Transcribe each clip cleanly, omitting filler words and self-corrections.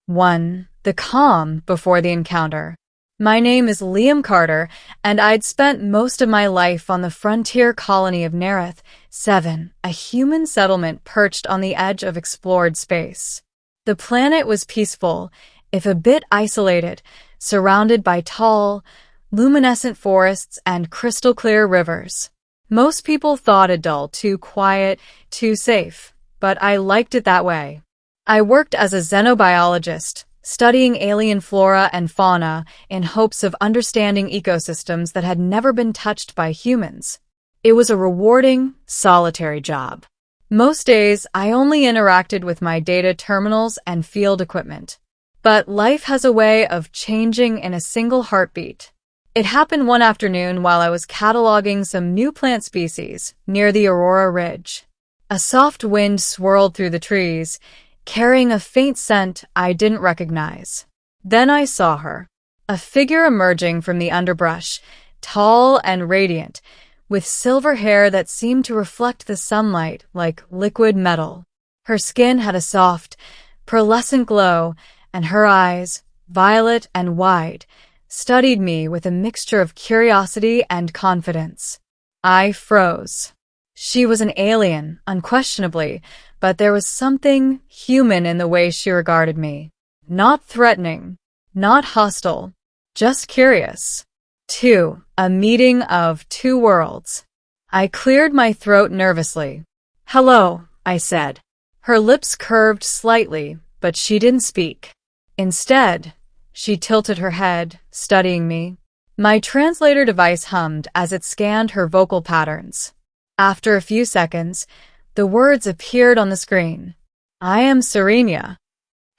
1. The calm before the encounter. My name is Liam Carter, and I'd spent most of my life on the frontier colony of Nereth, 7, a human settlement perched on the edge of explored space. The planet was peaceful, if a bit isolated, surrounded by tall, luminescent forests and crystal-clear rivers. Most people thought it dull, too quiet, too safe, but I liked it that way. I worked as a xenobiologist, studying alien flora and fauna in hopes of understanding ecosystems that had never been touched by humans. It was a rewarding, solitary job. Most days, I only interacted with my data terminals and field equipment. But life has a way of changing in a single heartbeat. It happened one afternoon while I was cataloging some new plant species near the Aurora Ridge. A soft wind swirled through the trees, carrying a faint scent I didn't recognize. Then I saw her, a figure emerging from the underbrush, tall and radiant, with silver hair that seemed to reflect the sunlight like liquid metal. Her skin had a soft, pearlescent glow, and her eyes, violet and wide, studied me with a mixture of curiosity and confidence. I froze. She was an alien, unquestionably, but there was something human in the way she regarded me. Not threatening, not hostile, just curious. 2. A meeting of two worlds. I cleared my throat nervously. "Hello," I said. Her lips curved slightly, but she didn't speak. Instead, she tilted her head, studying me. My translator device hummed as it scanned her vocal patterns. After a few seconds, the words appeared on the screen. "I am Serenya."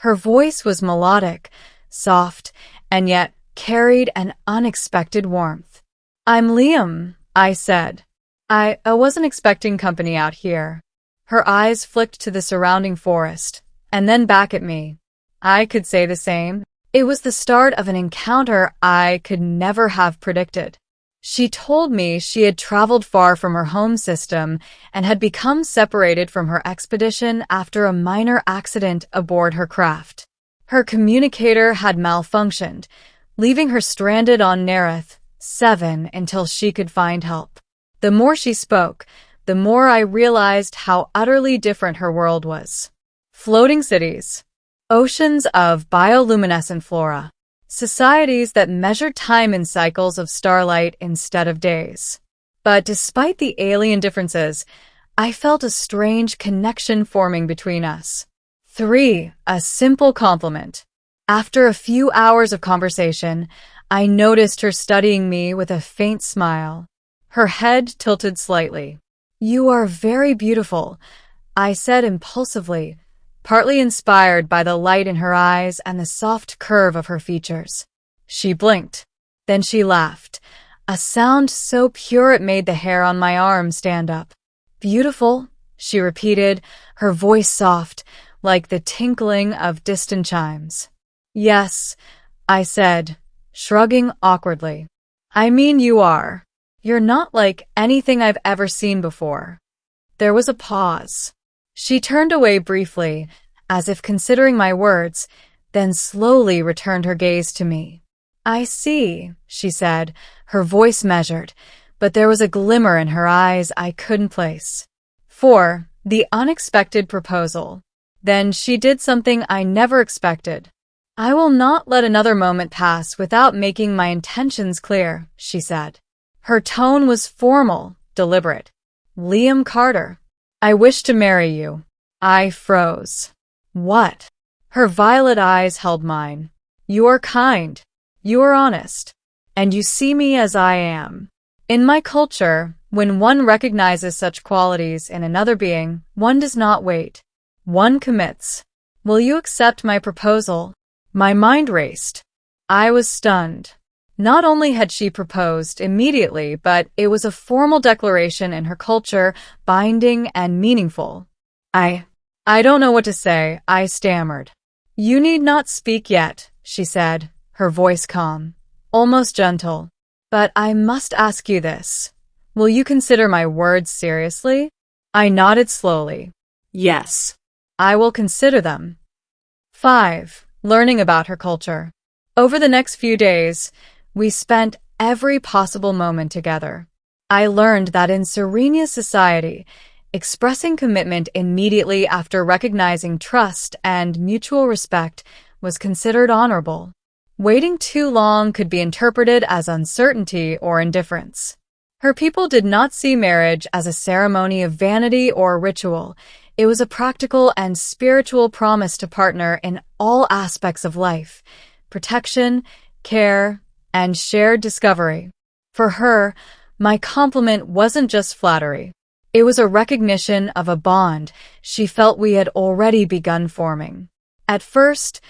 Her voice was melodic, soft, and yet carried an unexpected warmth. "I'm Liam," I said. I wasn't expecting company out here." Her eyes flicked to the surrounding forest, and then back at me. I could say the same. It was the start of an encounter I could never have predicted. She told me she had traveled far from her home system and had become separated from her expedition after a minor accident aboard her craft. Her communicator had malfunctioned, leaving her stranded on Nereth, 7, until she could find help. The more she spoke, the more I realized how utterly different her world was. Floating cities, oceans of bioluminescent flora, societies that measured time in cycles of starlight instead of days. But despite the alien differences, I felt a strange connection forming between us. 3. A simple compliment. After a few hours of conversation, I noticed her studying me with a faint smile. Her head tilted slightly. "You are very beautiful," I said impulsively, partly inspired by the light in her eyes and the soft curve of her features. She blinked. Then she laughed, a sound so pure it made the hair on my arm stand up. "Beautiful," she repeated, her voice soft, like the tinkling of distant chimes. "Yes," I said, shrugging awkwardly. "I mean you are. You're not like anything I've ever seen before." There was a pause. She turned away briefly, as if considering my words, then slowly returned her gaze to me. "I see," she said, her voice measured, but there was a glimmer in her eyes I couldn't place. 4. The unexpected proposal. Then she did something I never expected. "I will not let another moment pass without making my intentions clear," she said. Her tone was formal, deliberate. "Liam Carter, I wish to marry you." I froze. "What?" Her violet eyes held mine. "You are kind. You are honest. And you see me as I am." In my culture, when one recognizes such qualities in another being, one does not wait. One commits. "Will you accept my proposal?" My mind raced. I was stunned. Not only had she proposed immediately, but it was a formal declaration in her culture, binding and meaningful. I don't know what to say," I stammered. "You need not speak yet," she said, her voice calm, almost gentle. "But I must ask you this. Will you consider my words seriously?" I nodded slowly. "Yes, I will consider them." 5. learning about her culture. Over the next few days, we spent every possible moment together. I learned that in Serenya's society, expressing commitment immediately after recognizing trust and mutual respect was considered honorable. Waiting too long could be interpreted as uncertainty or indifference. Her people did not see marriage as a ceremony of vanity or ritual. It was a practical and spiritual promise to partner in all aspects of life: protection, care, and shared discovery. For her, my compliment wasn't just flattery. It was a recognition of a bond she felt we had already begun forming. At first,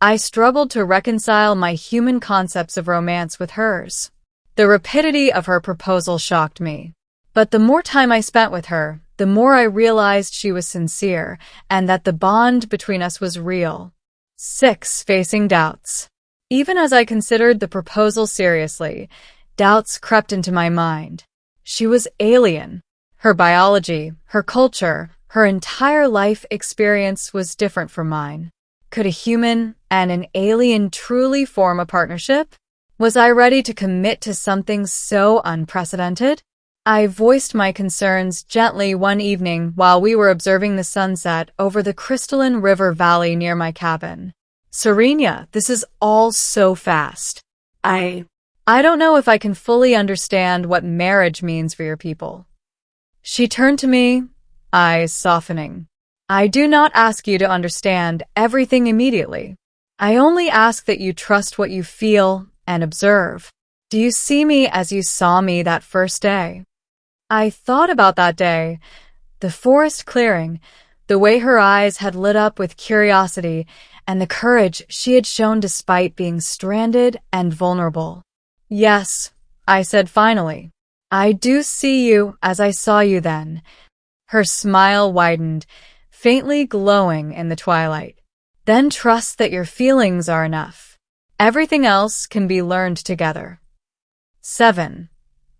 I struggled to reconcile my human concepts of romance with hers. The rapidity of her proposal shocked me. But the more time I spent with her, the more I realized she was sincere and that the bond between us was real. 6. Facing doubts. Even as I considered the proposal seriously, doubts crept into my mind. She was alien. Her biology, her culture, her entire life experience was different from mine. Could a human and an alien truly form a partnership? Was I ready to commit to something so unprecedented? I voiced my concerns gently one evening while we were observing the sunset over the crystalline river valley near my cabin. Serenya, this is all so fast. I don't know if I can fully understand what marriage means for your people. She turned to me, eyes softening. I do not ask you to understand everything immediately. I only ask that you trust what you feel and observe. Do you see me as you saw me that first day? I thought about that day, the forest clearing, the way her eyes had lit up with curiosity, and the courage she had shown despite being stranded and vulnerable. Yes, I said finally. I do see you as I saw you then. Her smile widened, faintly glowing in the twilight. Then trust that your feelings are enough. Everything else can be learned together. 7.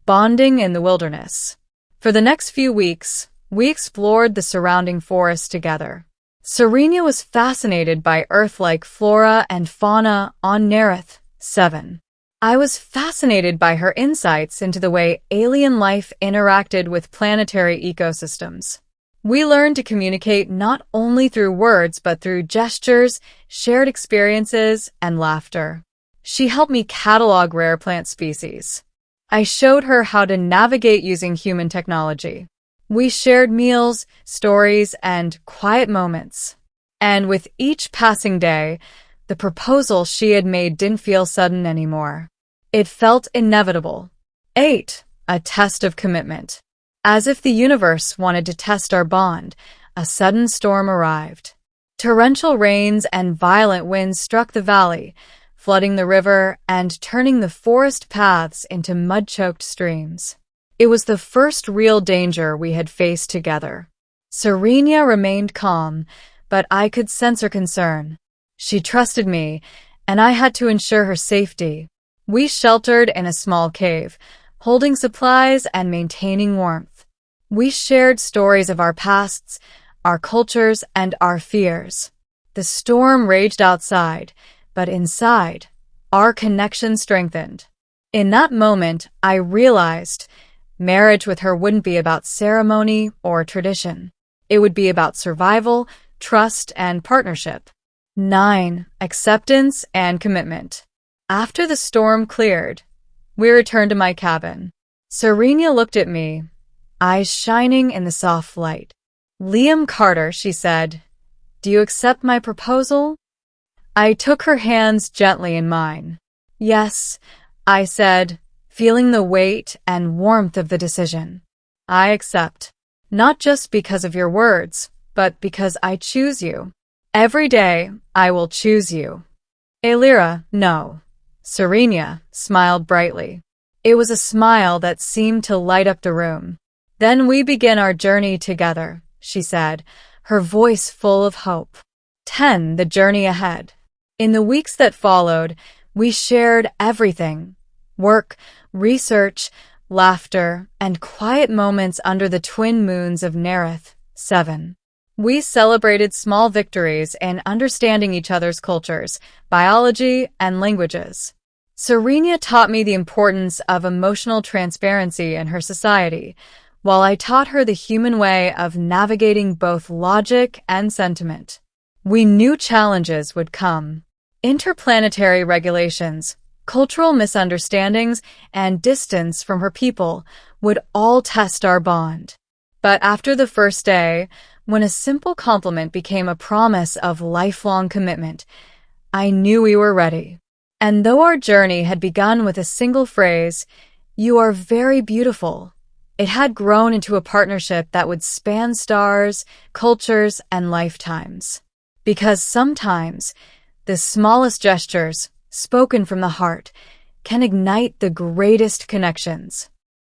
Bonding in the wilderness. For the next few weeks, we explored the surrounding forest together. Serenya was fascinated by Earth-like flora and fauna on Nerith. 7. I was fascinated by her insights into the way alien life interacted with planetary ecosystems. We learned to communicate not only through words but through gestures, shared experiences, and laughter. She helped me catalog rare plant species. I showed her how to navigate using human technology. We shared meals, stories, and quiet moments. And with each passing day, the proposal she had made didn't feel sudden anymore. It felt inevitable. 8. A test of commitment. As if the universe wanted to test our bond, a sudden storm arrived. Torrential rains and violent winds struck the valley, flooding the river and turning the forest paths into mud-choked streams. It was the first real danger we had faced together. Serenya remained calm, but I could sense her concern. She trusted me, and I had to ensure her safety. We sheltered in a small cave, holding supplies and maintaining warmth. We shared stories of our pasts, our cultures, and our fears. The storm raged outside, but inside, our connection strengthened. In that moment, I realized marriage with her wouldn't be about ceremony or tradition. It would be about survival, trust, and partnership. 9. Acceptance and commitment. After the storm cleared, we returned to my cabin. Serenya looked at me, eyes shining in the soft light. "Liam Carter," she said, "do you accept my proposal?" I took her hands gently in mine. "Yes," I said, feeling the weight and warmth of the decision. "I accept. Not just because of your words, but because I choose you. Every day, I will choose you." "Elira, no." Serenya smiled brightly. It was a smile that seemed to light up the room. "Then we begin our journey together," she said, her voice full of hope. 10. The journey ahead. In the weeks that followed, we shared everything: work, research, laughter, and quiet moments under the twin moons of Nerith. 7. We celebrated small victories in understanding each other's cultures, biology, and languages. Serenia taught me the importance of emotional transparency in her society, while I taught her the human way of navigating both logic and sentiment. We knew challenges would come. Interplanetary regulations, cultural misunderstandings, and distance from her people would all test our bond. But after the first day, when a simple compliment became a promise of lifelong commitment, I knew we were ready. And though our journey had begun with a single phrase, "You are very beautiful," it had grown into a partnership that would span stars, cultures, and lifetimes. Because sometimes, the smallest gestures, spoken from the heart, can ignite the greatest connections.